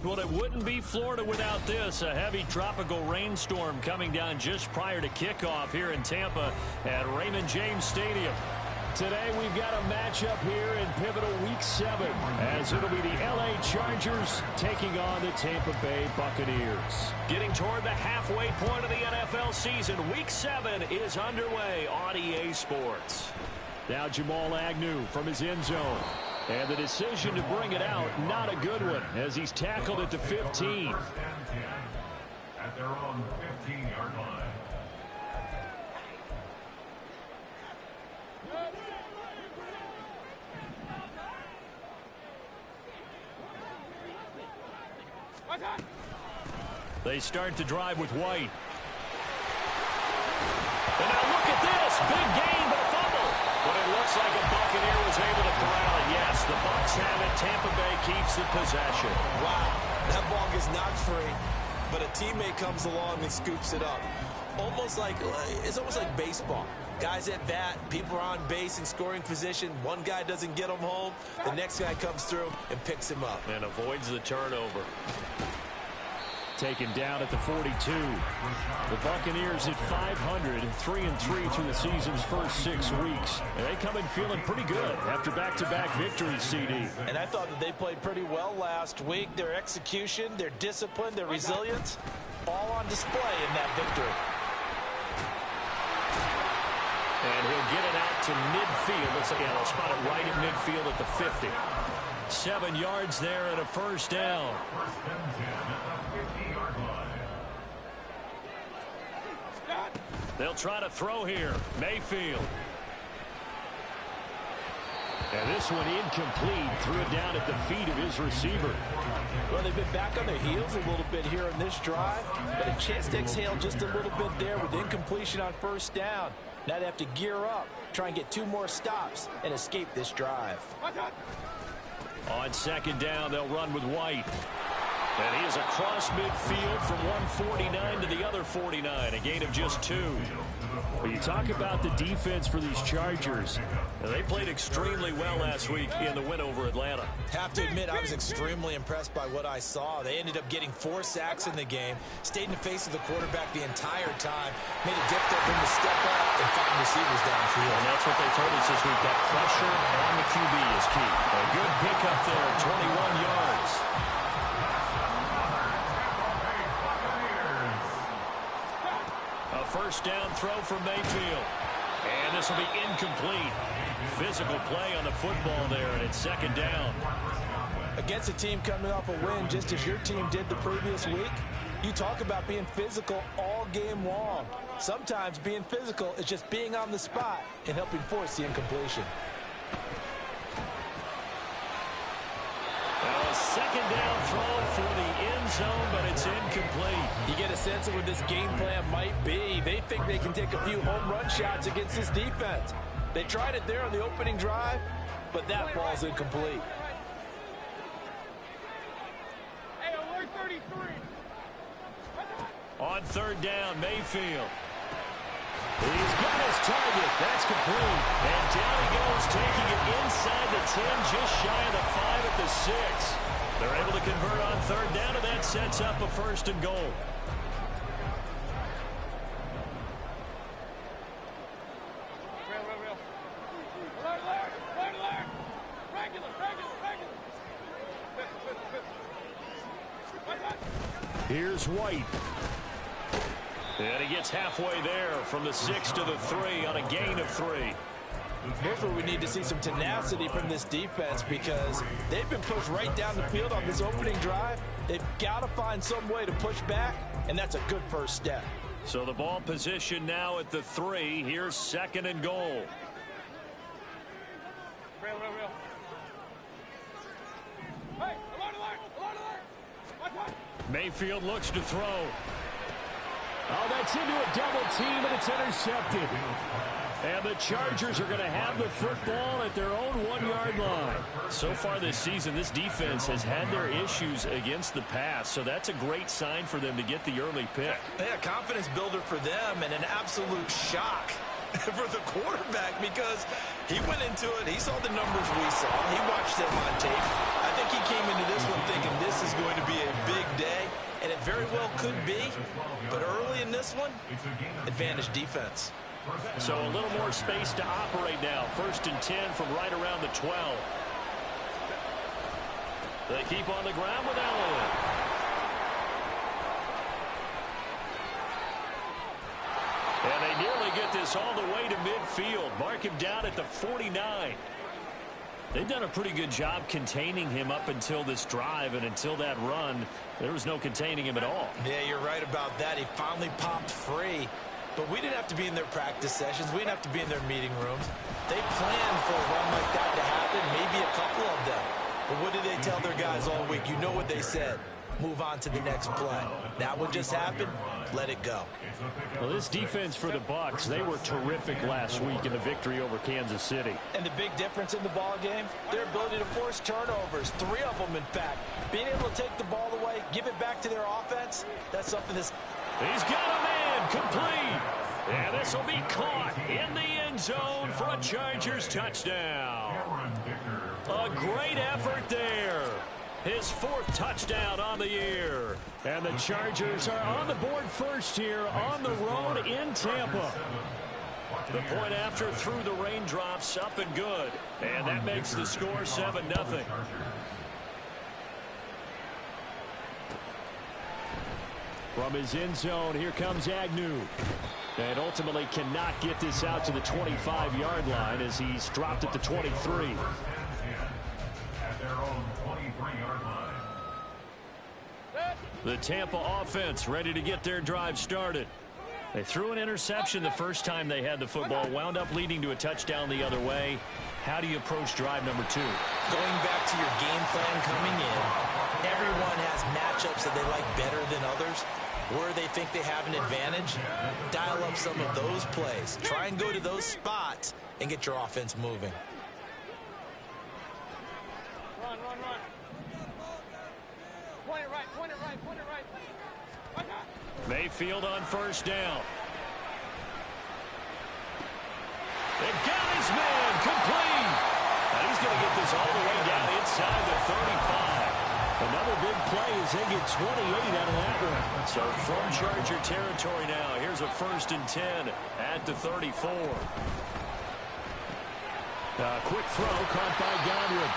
Well, it wouldn't be Florida without this. A heavy tropical rainstorm coming down just prior to kickoff here in Tampa at Raymond James Stadium. Today we've got a matchup here in pivotal Week 7 as it'll be the LA Chargers taking on the Tampa Bay Buccaneers. Getting toward the halfway point of the NFL season, Week 7 is underway on EA Sports. Now Jamal Agnew from his end zone. And the decision to bring it out, not a good one, as he's tackled at the 15. At their own 15-yard line. They start to drive with White. And now look at this. Big gain, but a fumble. But it looks like a Buccaneer was able to corral it. Yes, the Bucs have it. Tampa Bay keeps the possession. Wow, that ball gets knocked free, but a teammate comes along and scoops it up. It's almost like baseball. Guys at bat, people are on base in scoring position. One guy doesn't get him home. The next guy comes through and picks him up. And avoids the turnover. Taken down at the 42. The Buccaneers at 500, 3-3 through the season's first 6 weeks. And they come in feeling pretty good after back-to-back victories, CD. And I thought that they played pretty well last week. Their execution, their discipline, their resilience, all on display in that victory. And he'll get it out to midfield. Looks like they'll spot it right at midfield at the 50. 7 yards there and a first down. First and 10 at the 50-yard line. They'll try to throw here. Mayfield. And this one incomplete. Threw it down at the feet of his receiver. Well, they've been back on their heels a little bit here on this drive, but a chance to exhale just a little bit there with incompletion on first down. Now they have to gear up, try and get 2 more stops, and escape this drive. On second down, they'll run with White. And he is across midfield from 149 to the other 49, a gain of just 2. But you talk about the defense for these Chargers. And they played extremely well last week in the win over Atlanta. Have to admit, I was extremely impressed by what I saw. They ended up getting 4 sacks in the game, stayed in the face of the quarterback the entire time, made it difficult for him to step up and find receivers downfield. And that's what they told us this week. That pressure on the QB is key. A good pickup there, 21 yards. A first down throw for Mayfield. And this will be incomplete. Physical play on the football there, and it's second down. Against a team coming off a win, just as your team did the previous week, you talk about being physical all game long. Sometimes being physical is just being on the spot and helping force the incompletion. A second down throw for the end zone, but it's incomplete. You get a sense of what this game plan might be. They think they can take a few home run shots against this defense. They tried it there on the opening drive, but that ball's incomplete. On third down, Mayfield. He's got his target. That's complete. And down he goes, taking it inside the 10, just shy of the 5 at the 6. They're able to convert on third down, and that sets up a first and goal. Here's White. And he gets halfway there from the 6 to the 3 on a gain of 3. Here's where we need to see some tenacity from this defense, because they've been pushed right down the field on this opening drive. They've got to find some way to push back, and that's a good first step. So the ball position now at the 3. Here's second and goal. Mayfield looks to throw. Oh, that's into a double team, and it's intercepted. And the Chargers are going to have the football at their own 1-yard line. So far this season, this defense has had their issues against the pass, so that's a great sign for them to get the early pick. Yeah, confidence builder for them, and an absolute shock for the quarterback, because he went into it, he saw the numbers we saw, he watched them on tape. I think think he came into this one thinking this is going to be a big day, and it very well could be. But early in this one, advantage defense. So a little more space to operate now. 1st and 10 from right around the 12. They keep on the ground with Elliott. And they nearly get this all the way to midfield. Mark him down at the 49. They've done a pretty good job containing him up until this drive, and until that run, there was no containing him at all. Yeah, you're right about that. He finally popped free. But we didn't have to be in their practice sessions. We didn't have to be in their meeting rooms. They planned for a run like that to happen, maybe a couple of them. But what did they tell their guys all week? You know what they said. Move on to the next play. That one just happened. Let it go. Well, this defense for the Bucs, they were terrific last week in the victory over Kansas City. And the big difference in the ball game, their ability to force turnovers, 3 of them in fact. Being able to take the ball away, give it back to their offense, that's something that's... He's got a man complete. And this will be caught in the end zone for a Chargers touchdown. A great effort there. His 4th touchdown on the year. And the Chargers are on the board first here on the road in Tampa. The point after through the raindrops, up and good. And that makes the score 7-0. From his end zone, here comes Agnew. And ultimately cannot get this out to the 25-yard line as he's dropped at the 23. The Tampa offense ready to get their drive started. They threw an interception the first time they had the football, wound up leading to a touchdown the other way. How do you approach drive number 2? Going back to your game plan coming in, everyone has matchups that they like better than others. Where they think they have an advantage, dial up some of those plays. Try and go to those spots and get your offense moving. Run. Point it right. Mayfield on first down. They got his man complete. And he's going to get this all the way down inside the 35. Another big play as they get 28 out of that one. So from Charger territory now, here's a 1st and 10 at the 34. Quick throw caught by Godwin.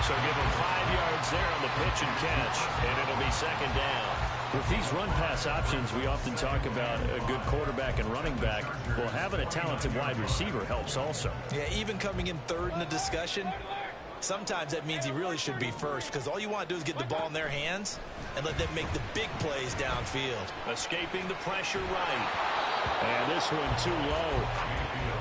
So give him 5 yards there on the pitch and catch, and it'll be 2nd down. With these run-pass options, we often talk about a good quarterback and running back. Well, having a talented wide receiver helps also. Yeah, even coming in 3rd in the discussion, sometimes that means he really should be first, because all you want to do is get the ball in their hands and let them make the big plays downfield. Escaping the pressure right. And this one too low.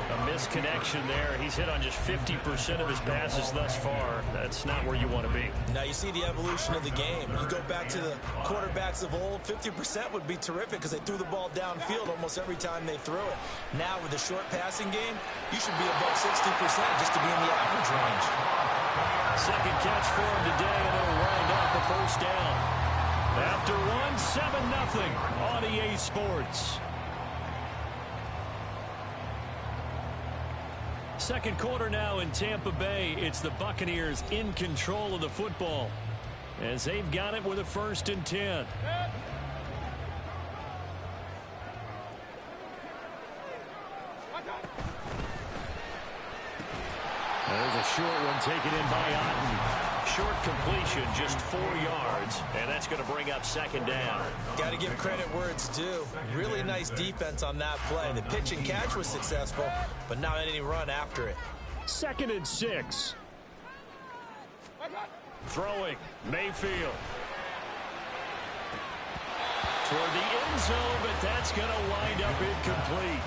A misconnection there. He's hit on just 50% of his passes thus far. That's not where you want to be. Now you see the evolution of the game. You go back to the quarterbacks of old, 50% would be terrific because they threw the ball downfield almost every time they threw it. Now with the short passing game, you should be above 60% just to be in the average range. 2nd catch for him today, and it'll wind up a 1st down. After one, 7-0 on EA Sports. 2nd quarter now in Tampa Bay. It's the Buccaneers in control of the football as they've got it with a 1st and 10. There's a short one taken in by Otten. Short completion, just 4 yards, and that's going to bring up 2nd down. Got to give credit where it's due. Really nice defense on that play. The pitch and catch was successful, but not any run after it. 2nd and 6. Throwing, Mayfield. Toward the end zone, but that's going to wind up incomplete.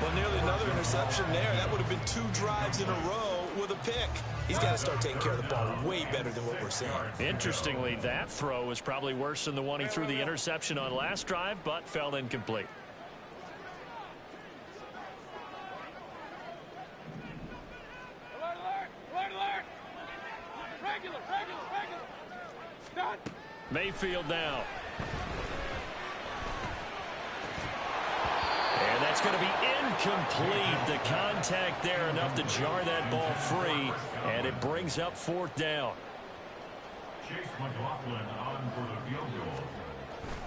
Well, nearly another interception there. That would have been 2 drives in a row with a pick. He's got to start taking care of the ball way better than what we're seeing. Interestingly, that throw was probably worse than the one he threw the interception on last drive, but fell incomplete. Alert! Regular. Done. Mayfield now. And that's going to be incomplete. The contact there enough to jar that ball free, and it brings up 4th down. Chase McLaughlin on for the field goal.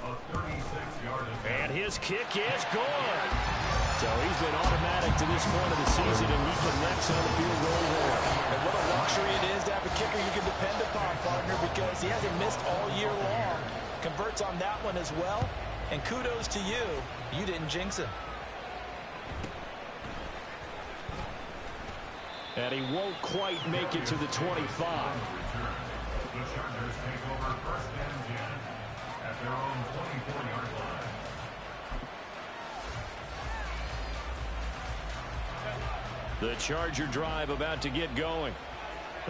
A 36-yard attempt. And his kick is good. So he's been automatic to this point of the season, and he connects on the field goal there. And what a luxury it is to have a kicker you can depend upon, partner, because he hasn't missed all year long. Converts on that one as well. And kudos to you. You didn't jinx him. And he won't quite make it to the 25. The Chargers take over first and 10 at their own 24-yard line. The Charger drive about to get going.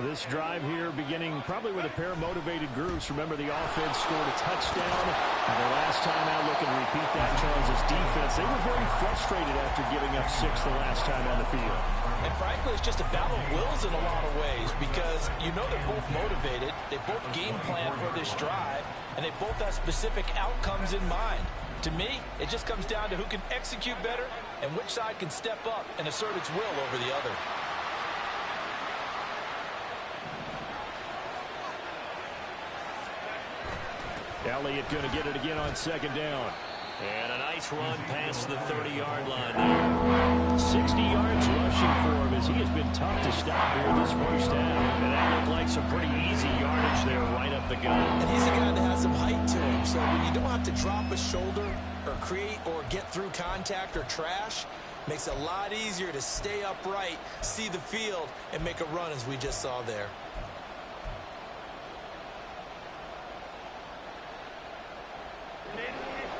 This drive here beginning probably with a pair of motivated groups. Remember, the offense scored a touchdown. And the last time out, looking to repeat that, Charles' defense. They were very frustrated after giving up 6 the last time on the field. And frankly, it's just a battle of wills in a lot of ways, because you know they're both motivated. They both game plan for this drive, and they both have specific outcomes in mind. To me, it just comes down to who can execute better and which side can step up and assert its will over the other. Elliott going to get it again on second down. And a nice run past the 30-yard line there. 60 yards rushing for him as he has been tough to stop here this first half. And that looked like some pretty easy yardage there right up the gut. And he's a guy that has some height to him, so when you don't have to drop a shoulder or create or get through contact or trash, makes it a lot easier to stay upright, see the field, and make a run as we just saw there.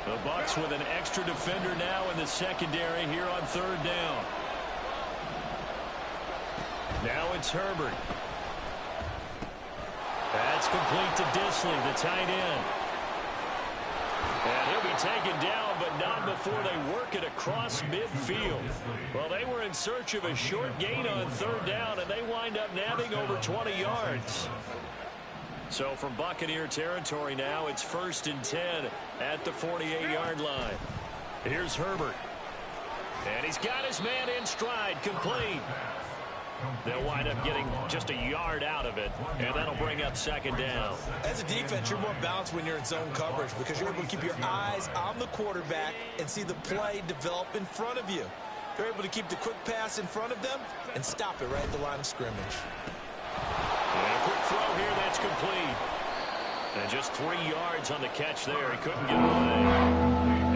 The Bucs with an extra defender now in the secondary here on third down. Now it's Herbert. That's complete to Dissly, the tight end. And he'll be taken down, but not before they work it across midfield. Well, they were in search of a short gain on third down, and they wind up nabbing over 20 yards. So from Buccaneer territory now, it's 1st and 10 at the 48-yard line. Here's Herbert. And he's got his man in stride, complete. They'll wind up getting just a yard out of it, and that'll bring up second down. As a defense, you're more balanced when you're in zone coverage because you're able to keep your eyes on the quarterback and see the play develop in front of you. You're able to keep the quick pass in front of them and stop it right at the line of scrimmage. And a quick throw here that's complete. And just 3 yards on the catch there. He couldn't get away.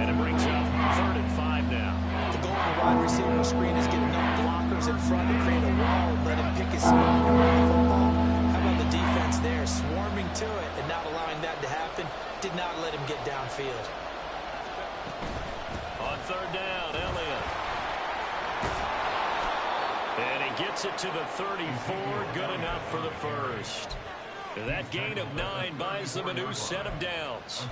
And it brings up 3rd and 5 now. The goal of the wide receiver screen is get enough blockers in front to create a wall and let him pick his spot and run the football. How about the defense there, swarming to it and not allowing that to happen? Did not let him get downfield. On third down, Elliott. And he gets it to the 34. Good enough for the first. That gain of 9 buys them a new set of downs.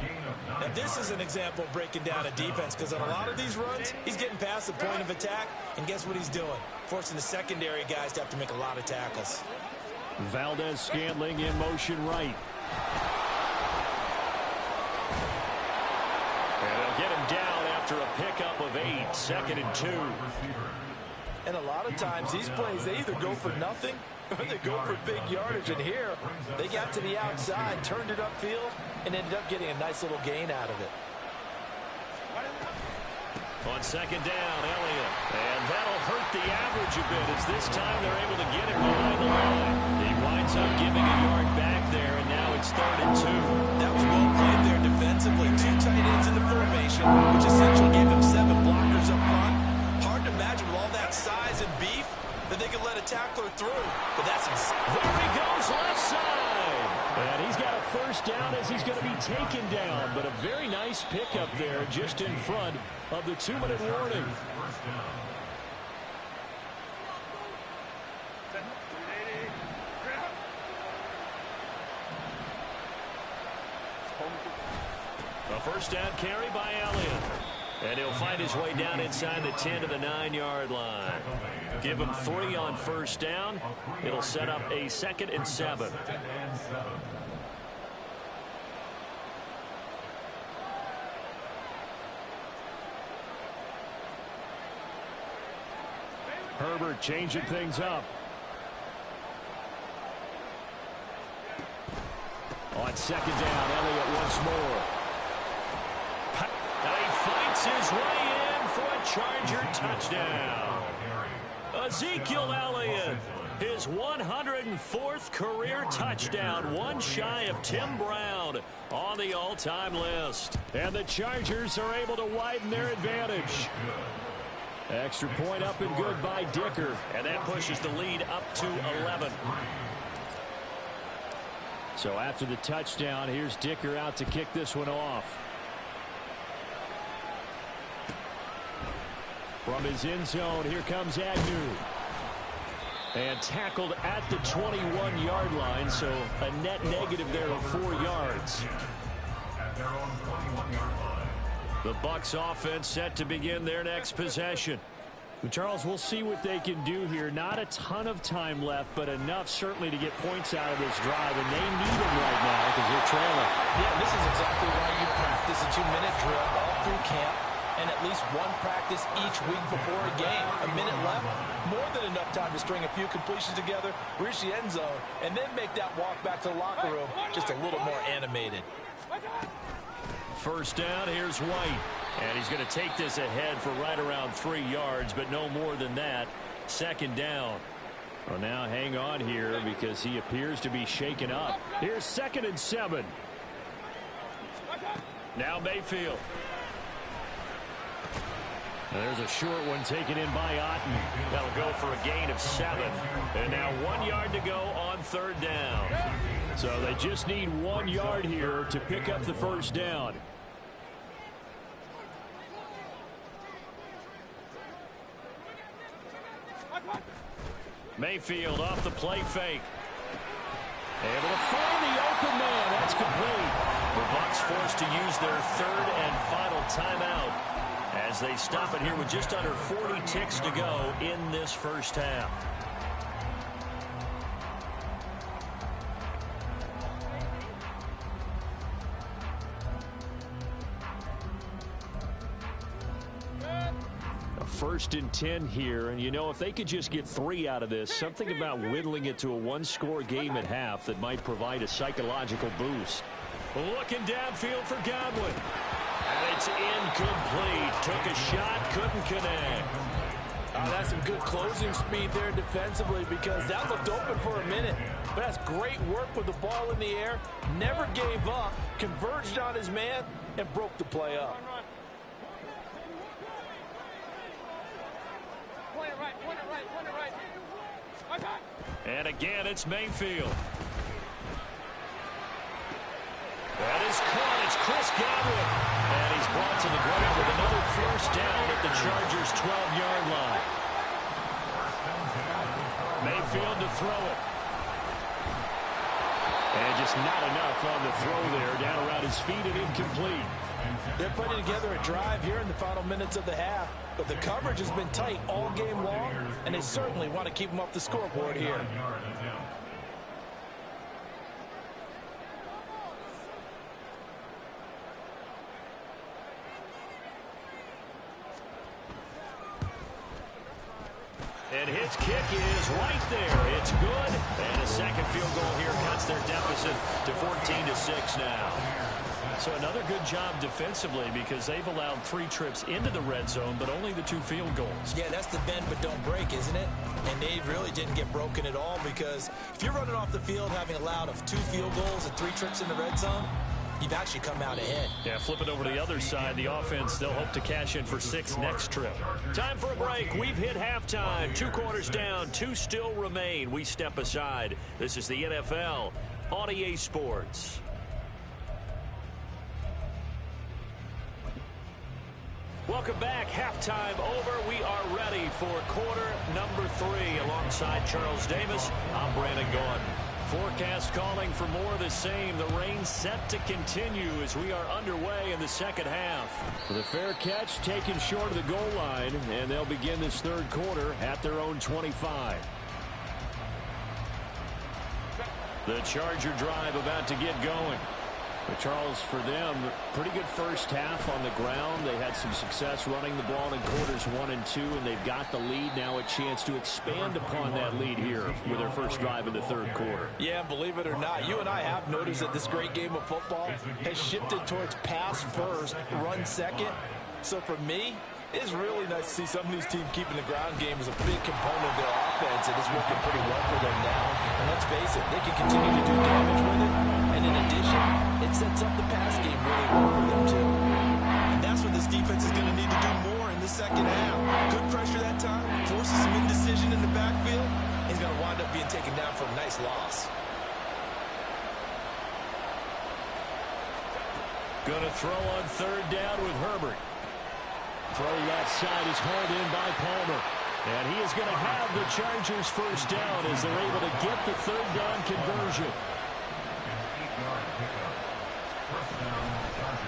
Now this is an example of breaking down a defense, because on a lot of these runs, he's getting past the point of attack, and guess what he's doing? Forcing the secondary guys to have to make a lot of tackles. Valdez-Scantling in motion right. And they'll get him down after a pickup of 8, 2nd and 2. And a lot of times, these plays, they either go for nothing or they go for big yardage. And here, they got to the outside, turned it upfield, and ended up getting a nice little gain out of it. On second down, Elliott. And that'll hurt the average a bit, as this time they're able to get him behind the line. He winds up giving a yard back there, and now it's 3rd and 2. That was well played there defensively. 2 tight ends in the formation, which essentially gave them 7 blockers up front. Hard to imagine with all that size and beef that they could let a tackler through. But that's there he goes, left side. And he's got a first down as he's going to be taken down. But a very nice pickup there just in front of the 2-minute warning. A first down carry by Elliott. And he'll find his way down inside the 10 to the 9-yard line. Give him 3 on first down. It'll set up a 2nd and 7. Herbert changing things up. On second down, Elliott once more. And he fights his way in for a Charger touchdown. Ezekiel Elliott, his 104th career touchdown, one shy of Tim Brown on the all-time list. And the Chargers are able to widen their advantage. Extra point up and good by Dicker. And that pushes the lead up to 11. So after the touchdown, here's Dicker out to kick this one off. From his end zone, here comes Agnew. And tackled at the 21-yard line, so a net negative there of 4 yards. At their own 21-yard line. The Bucs offense set to begin their next possession. Charles, we'll see what they can do here. Not a ton of time left, but enough certainly to get points out of this drive, and they need them right now because they're trailing. Yeah, this is exactly why you practice a 2-minute drill all through camp, and at least one practice each week before a game. A minute left, more than enough time to string a few completions together, reach the end zone, and then make that walk back to the locker room just a little more animated. First down, here's White. And he's going to take this ahead for right around 3 yards, but no more than that. Second down. Well, now hang on here because he appears to be shaken up. Here's 2nd and 7. Now Mayfield. And there's a short one taken in by Otten. That'll go for a gain of 7. And now 1 yard to go on third down. So they just need 1 yard here to pick up the first down. Mayfield off the play fake. Able to find the open man. That's complete. The Bucs forced to use their third and final timeout as they stop it here with just under 40 ticks to go in this first half. First and 10 here, and you know, if they could just get 3 out of this, something about whittling it to a one-score game at half that might provide a psychological boost. Looking downfield for Godwin. And it's incomplete. Took a shot, couldn't connect. Oh, that's some good closing speed there defensively because that looked open for a minute. But that's great work with the ball in the air. Never gave up, converged on his man, and broke the play up. And again, it's Mayfield. That is caught. It's Chris Godwin. And he's brought to the ground with another first down at the Chargers' 12-yard line. Mayfield to throw it. And just not enough on the throw there. Down around his feet and incomplete. They're putting together a drive here in the final minutes of the half, but the coverage has been tight all game long, and they certainly want to keep them off the scoreboard here. And his kick is right there. It's good. And a second field goal here cuts their deficit to 14-6 now. So another good job defensively because they've allowed 3 trips into the red zone, but only the 2 field goals. Yeah, that's the bend but don't break, isn't it? And they really didn't get broken at all because if you're running off the field having allowed of 2 field goals and 3 trips in the red zone, you've actually come out ahead. Yeah, flip it over to the other side. The offense, they'll hope to cash in for 6 next trip. Time for a break. We've hit halftime. 2 quarters down. 2 still remain. We step aside. This is the NFL on EA Sports. Welcome back. Halftime over. We are ready for quarter number 3. Alongside Charles Davis, I'm Brandon Gordon. Forecast calling for more of the same. The rain set to continue as we are underway in the second half. The fair catch taken short of the goal line, and they'll begin this third quarter at their own 25. The Charger drive about to get going. But Charles, for them, pretty good first half on the ground. They had some success running the ball in quarters 1 and 2, and they've got the lead. Now a chance to expand upon that lead here with their first drive in the third quarter. Yeah, believe it or not, you and I have noticed that this great game of football has shifted towards pass first, run second. So for me, it's really nice to see some of these teams keeping the ground game as a big component of their offense, and it's working pretty well for them now. And let's face it, they can continue to do damage with it. And in addition, it sets up the pass game really well for them, too. And that's what this defense is going to need to do more in the second half. Good pressure that time, forces some indecision in the backfield. He's going to wind up being taken down for a nice loss. Going to throw on third down with Herbert. Throw left side is hauled in by Palmer. And he is going to have the Chargers first down as they're able to get the third down conversion.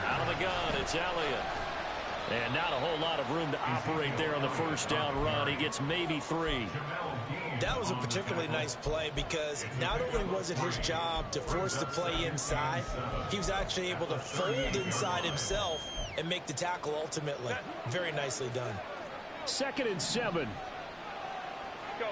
Out of the gun, it's Elliott. And not a whole lot of room to operate there on the first down run. He gets maybe 3. That was a particularly nice play because not only was it his job to force the play inside, he was actually able to fold inside himself and make the tackle ultimately. Very nicely done. 2nd and 7. Go.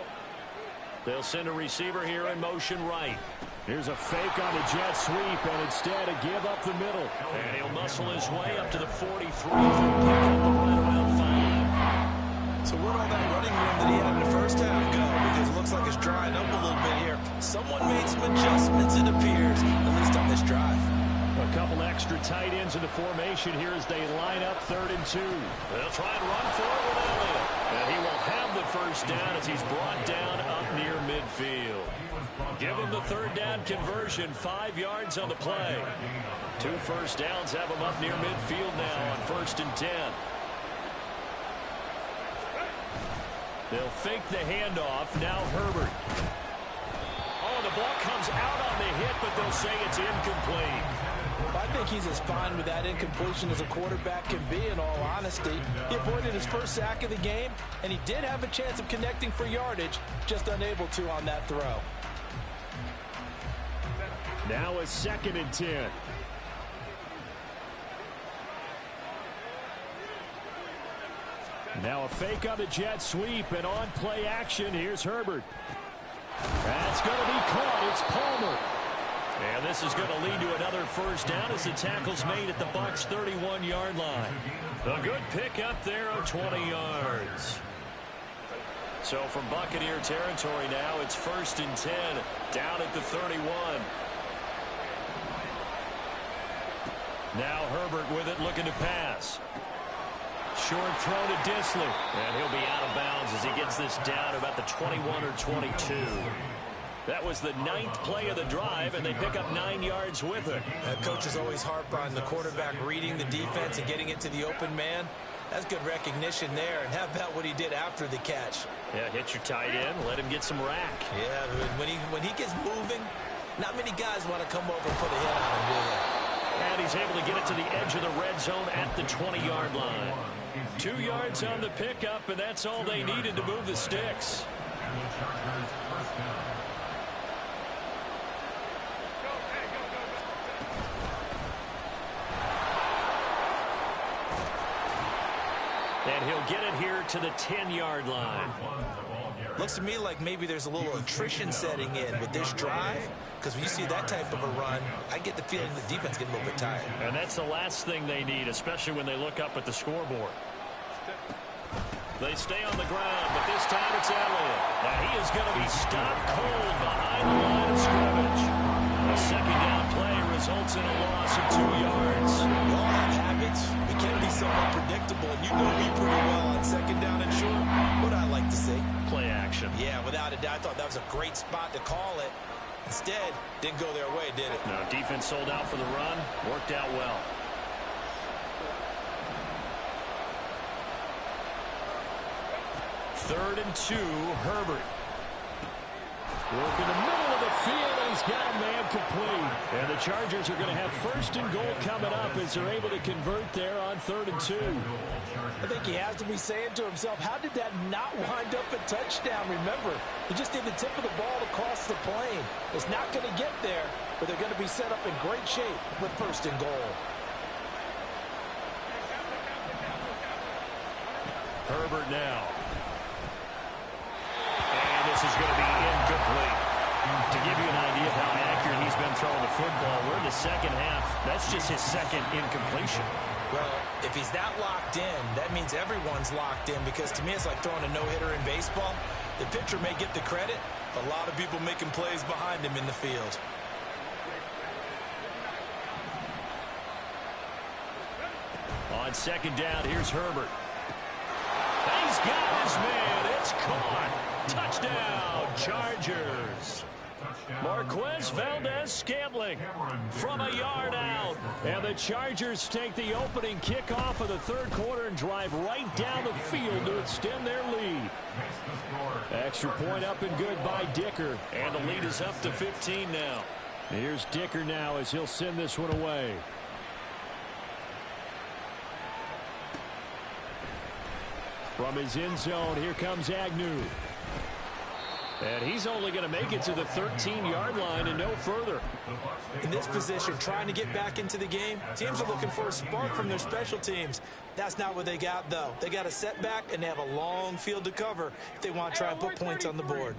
They'll send a receiver here in motion right. Here's a fake on the jet sweep, and instead a give up the middle. And he'll muscle his way up to the 43 for a pick up of right around 5. So where'd all that running room that he had in the first half go? Because it looks like it's drying up a little bit here. Someone made some adjustments, it appears, at least on this drive. A couple extra tight ends in the formation here as they line up 3rd and 2. They'll try and run for it with Elliott. And he will have the first down as he's brought down up near midfield. Give him the third down conversion, 5 yards on the play. 2 first downs have him up near midfield now on 1st and 10. They'll fake the handoff. Now Herbert. Oh, the ball comes out on the hit, but they'll say it's incomplete. I think he's as fine with that incompletion as a quarterback can be, in all honesty. He avoided his first sack of the game, and he did have a chance of connecting for yardage, just unable to on that throw. Now a 2nd and 10. Now a fake on the jet sweep, and on play action, here's Herbert. That's going to be caught. It's Palmer. And this is going to lead to another first down as the tackle's made at the Bucs' 31-yard line. A good pick up there of 20 yards. So from Buccaneer territory now, it's 1st and 10, down at the 31. Now Herbert with it, looking to pass. Short throw to Dissly, and he'll be out of bounds as he gets this down about the 21 or 22. That was the 9th play of the drive, and they pick up 9 yards with it. Coaches always harp on the quarterback reading the defense and getting it to the open man. That's good recognition there. And how about what he did after the catch? Yeah, hit your tight end, let him get some rack. Yeah, when he gets moving, not many guys want to come over and put a hit on him, do they? And he's able to get it to the edge of the red zone at the 20-yard line. 2 yards on the pickup, and that's all they needed to move the sticks. And the Chargers first down. And he'll get it here to the 10-yard line. Looks to me like maybe there's a little attrition setting in with this drive, because when you see that type of a run, I get the feeling the defense getting a little bit tired. And that's the last thing they need, especially when they look up at the scoreboard. They stay on the ground, but this time it's Elliott. Now he is going to be stopped cold behind the line of scrimmage. A 2nd down play results in a loss of 2 yards. We all have habits. We can be somewhat predictable, and you know me pretty well on 2nd down and short. What I like to see. Play action. Yeah, without a doubt. I thought that was a great spot to call it. Instead, didn't go their way, did it? No, defense sold out for the run. Worked out well. 3rd and 2, Herbert. Work in the middle of the field, and he's got a man complete. And the Chargers are going to have first and goal coming up as they're able to convert there on 3rd and 2. I think he has to be saying to himself, how did that not wind up a touchdown? Remember, he just did the tip of the ball to cross the plane. It's not going to get there, but they're going to be set up in great shape with first and goal. Herbert now. And this is going to be incomplete. To give you an idea of how accurate he's been throwing the football, we're in the second half. That's just his second incompletion. Well, if he's that locked in, that means everyone's locked in, because to me it's like throwing a no-hitter in baseball. The pitcher may get the credit, but a lot of people making plays behind him in the field. On 2nd down, here's Herbert. He's got his man. It's caught. Touchdown, Chargers. Marquez Valdez-Scantling from a yard out. And the Chargers take the opening kickoff of the 3rd quarter and drive right down the field to extend their lead. Extra point up and good by Dicker. And the lead is up to 15 now. Here's Dicker now as he'll send this one away. From his end zone, here comes Agnew. And he's only going to make it to the 13-yard line and no further. In this position, trying to get back into the game, teams are looking for a spark from their special teams. That's not what they got, though. They got a setback, and they have a long field to cover if they want to try and put points on the board.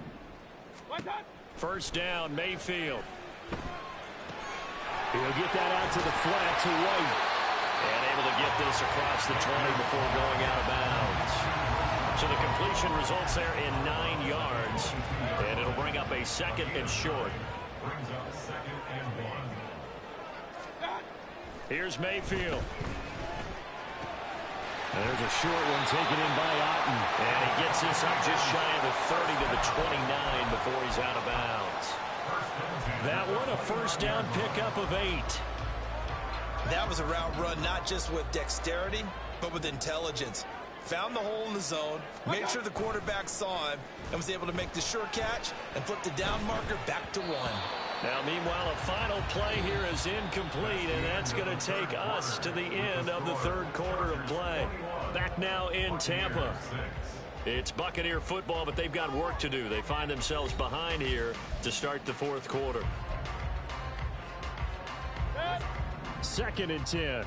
1st down, Mayfield. He'll get that out to the flat to White. And able to get this across the 20 before going out of bounds. So the completion results there in 9 yards. And it'll bring up a 2nd and short. Brings up 2nd and 1. Here's Mayfield. And there's a short one taken in by Otten. And he gets this up just shy of the 30 to the 29 before he's out of bounds. That one, a 1st down pickup of 8. That was a route run not just with dexterity, but with intelligence. Found the hole in the zone, made sure the quarterback saw him, and was able to make the sure catch and flip the down marker back to 1. Now, meanwhile, a final play here is incomplete, and that's going to take us to the end of the 3rd quarter of play. Back now in Tampa. It's Buccaneer football, but they've got work to do. They find themselves behind here to start the 4th quarter. 2nd and 10.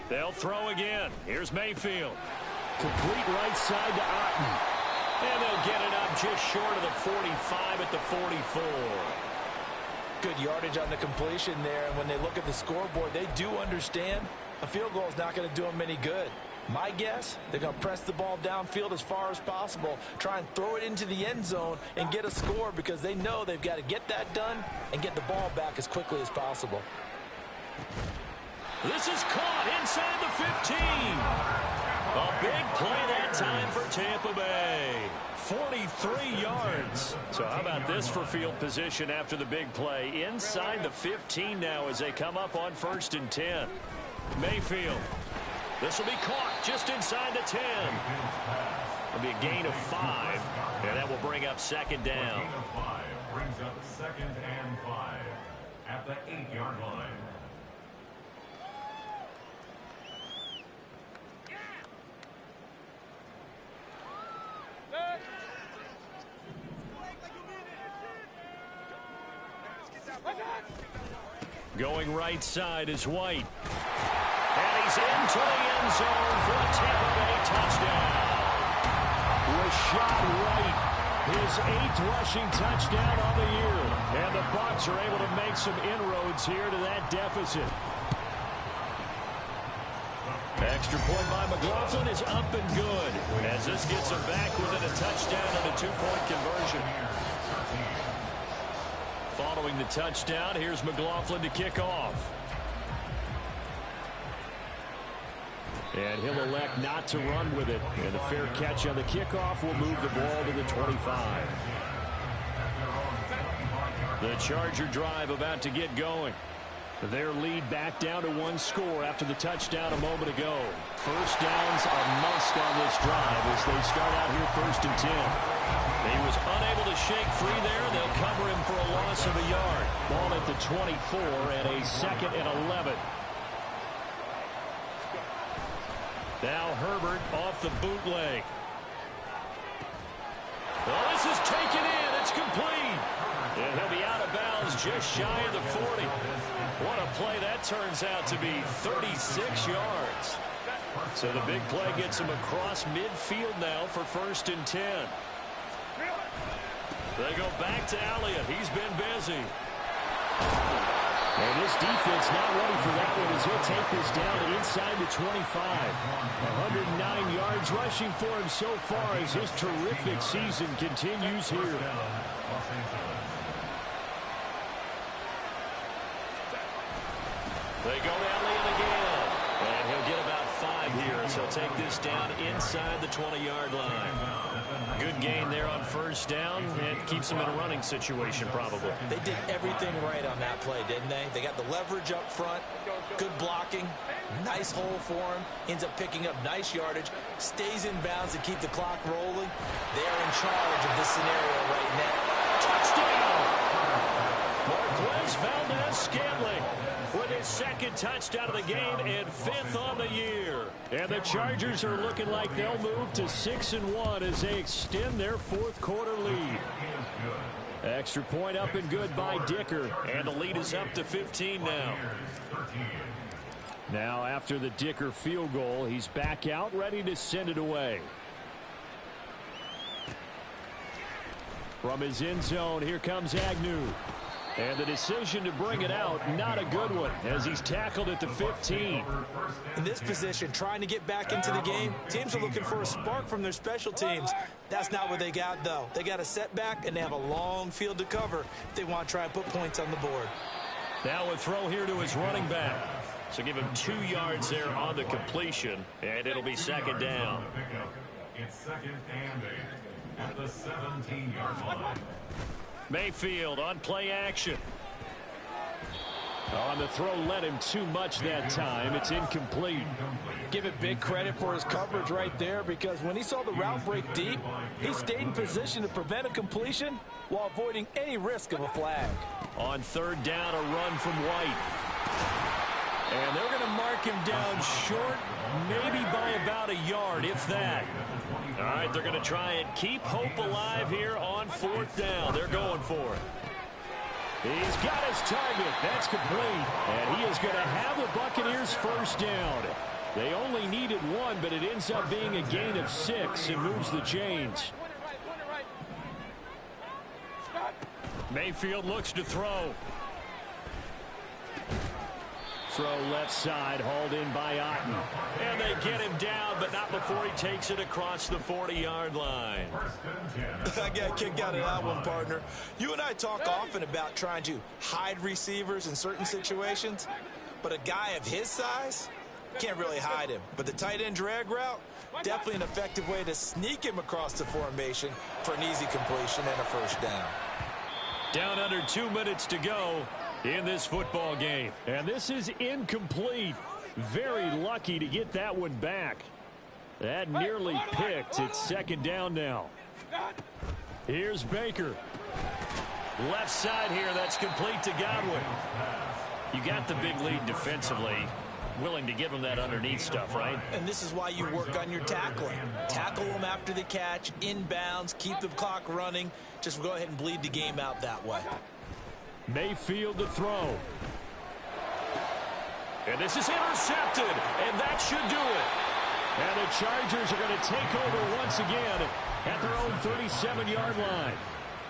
They'll throw again. Here's Mayfield. Complete right side to Otten. And they'll get it up just short of the 45 at the 44. Good yardage on the completion there. And when they look at the scoreboard, they do understand a field goal is not going to do them any good. My guess, they're going to press the ball downfield as far as possible, try and throw it into the end zone and get a score, because they know they've got to get that done and get the ball back as quickly as possible. This is caught inside the 15. A big play that time for Tampa Bay. 43 yards. So how about this for field position after the big play? Inside the 15 now as they come up on 1st and 10. Mayfield. This will be caught just inside the 10. It'll be a gain of 5. And that will bring up 2nd down. Gain of 5 brings up 2nd and 5 at the 8-yard line. Going right side is White. And he's into the end zone for a Tampa Bay touchdown. Rashad White, his 8th rushing touchdown on the year. And the Bucs are able to make some inroads here to that deficit. Extra point by McLaughlin is up and good, as this gets them back within a touchdown and a 2-point conversion. Following the touchdown, here's McLaughlin to kick off. And he'll elect not to run with it. And a fair catch on the kickoff will move the ball to the 25. The Charger drive about to get going. Their lead back down to 1 score after the touchdown a moment ago. First downs a must on this drive as they start out here 1st and 10. He was unable to shake free there. They'll cover him for a loss of a yard. Ball at the 24 and a 2nd and 11. Now Herbert off the bootleg. Well, this is taken in. It's complete. And he'll be out of bounds just shy of the 40. What a play that turns out to be, 36 yards. So the big play gets him across midfield now for 1st and 10. They go back to Elliott. He's been busy. And this defense not ready for that one as he'll take this down inside the 25. 109 yards rushing for him so far as his terrific season continues here. They go to Elliott again. And he'll get about 5 here as he'll take this down inside the 20-yard line. Good gain there on 1st down and keeps him in a running situation probably. They did everything right on that play, didn't they? They got the leverage up front, good blocking, nice hole for him, ends up picking up nice yardage, stays in bounds to keep the clock rolling. They're in charge of this scenario right now. Touchdown! Marquez Valdez-Scantling with his 2nd touchdown of the game and 5th on the year. And the Chargers are looking like they'll move to 6-1 as they extend their 4th quarter lead. Extra point up and good by Dicker. And the lead is up to 15 now. Now after the Dicker field goal, he's back out ready to send it away. From his end zone, here comes Agnew. And the decision to bring it out, not a good one, as he's tackled at the 15. In this position, trying to get back into the game, teams are looking for a spark from their special teams. That's not what they got, though. They got a setback, and they have a long field to cover if they want to try and put points on the board. Now a throw here to his running back. So give him 2 yards there on the completion, and it'll be 2nd down. It's 2nd and 8 at the 17-yard line. Mayfield on play action. On the throw, led him too much that time. It's incomplete. Give it big credit for his coverage right there, because when he saw the route break deep, he stayed in position to prevent a completion while avoiding any risk of a flag. On 3rd down, a run from White. And they're going to mark him down short, maybe by about a yard, if that. All right, they're going to try and keep hope alive here on 4th down. They're going for it. He's got his target. That's complete. And he is going to have the Buccaneers 1st down. They only needed 1, but it ends up being a gain of 6 and moves the chains. Mayfield looks to throw. Throw left side, hauled in by Otten. And they get him down, but not before he takes it across the 40-yard line. I got a kick out of that one, partner. You and I talk often about trying to hide receivers in certain situations, but a guy of his size can't really hide him. But the tight end drag route, definitely an effective way to sneak him across the formation for an easy completion and a 1st down. Down under 2 minutes to go in this football game. And this is incomplete. Very lucky to get that one back. That nearly picked. It's 2nd down now. Here's Baker. Left side here. That's complete to Godwin. You got the big lead defensively. Willing to give him that underneath stuff, right? And this is why you work on your tackling. Tackle them after the catch, inbounds, keep the clock running. Just go ahead and bleed the game out that way. Mayfield to throw. And this is intercepted, and that should do it. And the Chargers are going to take over once again at their own 37-yard line.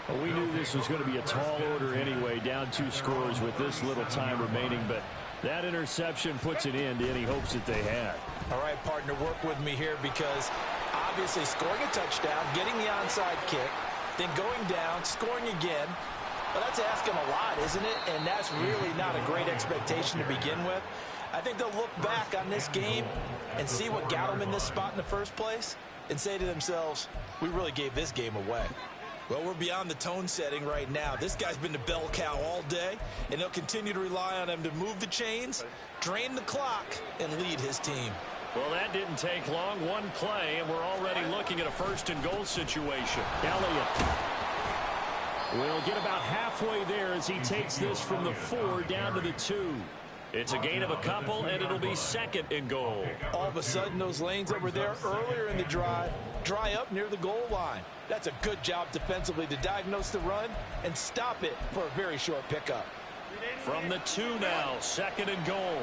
Well, we knew this was going to be a tall order anyway, down 2 scores with this little time remaining, but that interception puts an end to any hopes that they had. All right, partner, work with me here, because obviously scoring a touchdown, getting the onside kick, then going down, scoring again, well, that's asking a lot, isn't it? And that's really not a great expectation to begin with. I think they'll look back on this game and see what got them in this spot in the first place and say to themselves, we really gave this game away. Well, we're beyond the tone setting right now. This guy's been the bell cow all day, and they'll continue to rely on him to move the chains, drain the clock, and lead his team. Well, that didn't take long. One play, and we're already looking at a first-and-goal situation. Elliott will get about halfway there as he takes this from the 4 down to the 2. It's a gain of a couple, and it'll be 2nd and goal. All of a sudden, those lanes that were there earlier in the drive dry up near the goal line. That's a good job defensively to diagnose the run and stop it for a very short pickup. From the 2 now, 2nd and goal.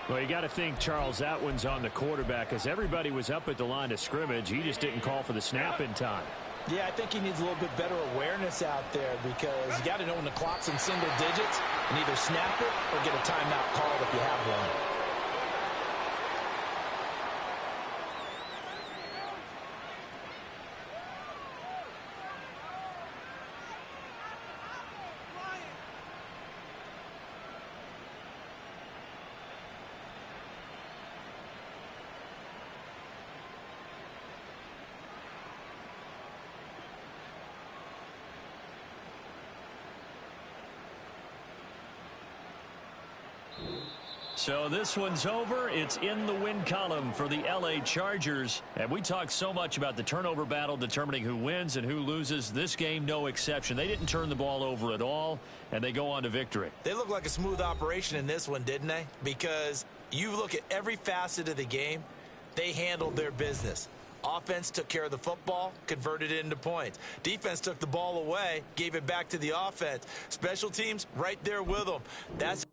Well, you got to think, Charles, that one's on the quarterback because everybody was up at the line of scrimmage. He just didn't call for the snap in time. Yeah, I think he needs a little bit better awareness out there because you got to know when the clock's in single digits and either snap it or get a timeout called if you have one. So this one's over. It's in the win column for the L.A. Chargers. And we talked so much about the turnover battle determining who wins and who loses. This game, no exception. They didn't turn the ball over at all, and they go on to victory. They look like a smooth operation in this one, didn't they? Because you look at every facet of the game, they handled their business. Offense took care of the football, converted it into points. Defense took the ball away, gave it back to the offense. Special teams, right there with them. That's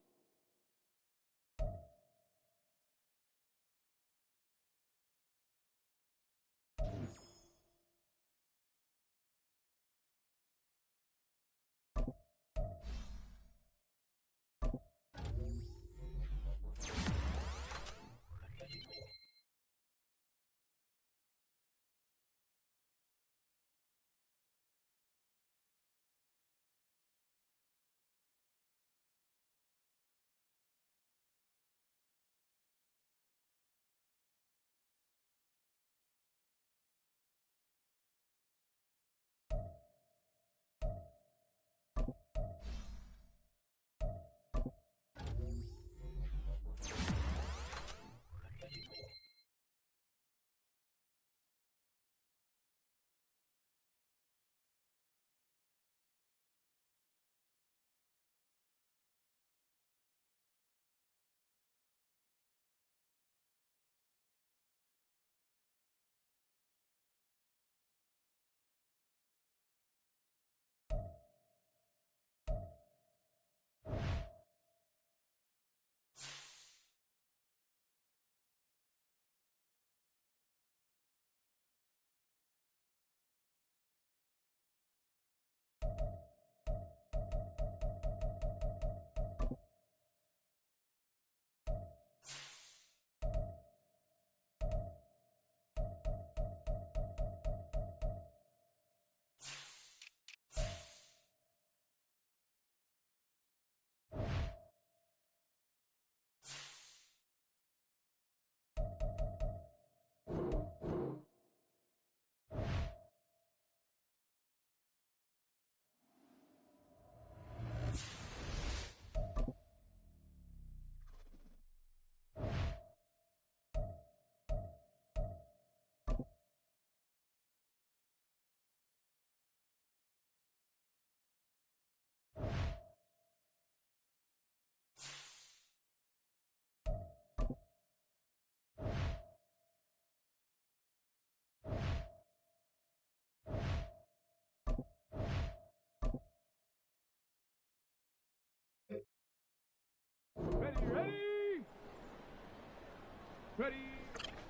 Ready.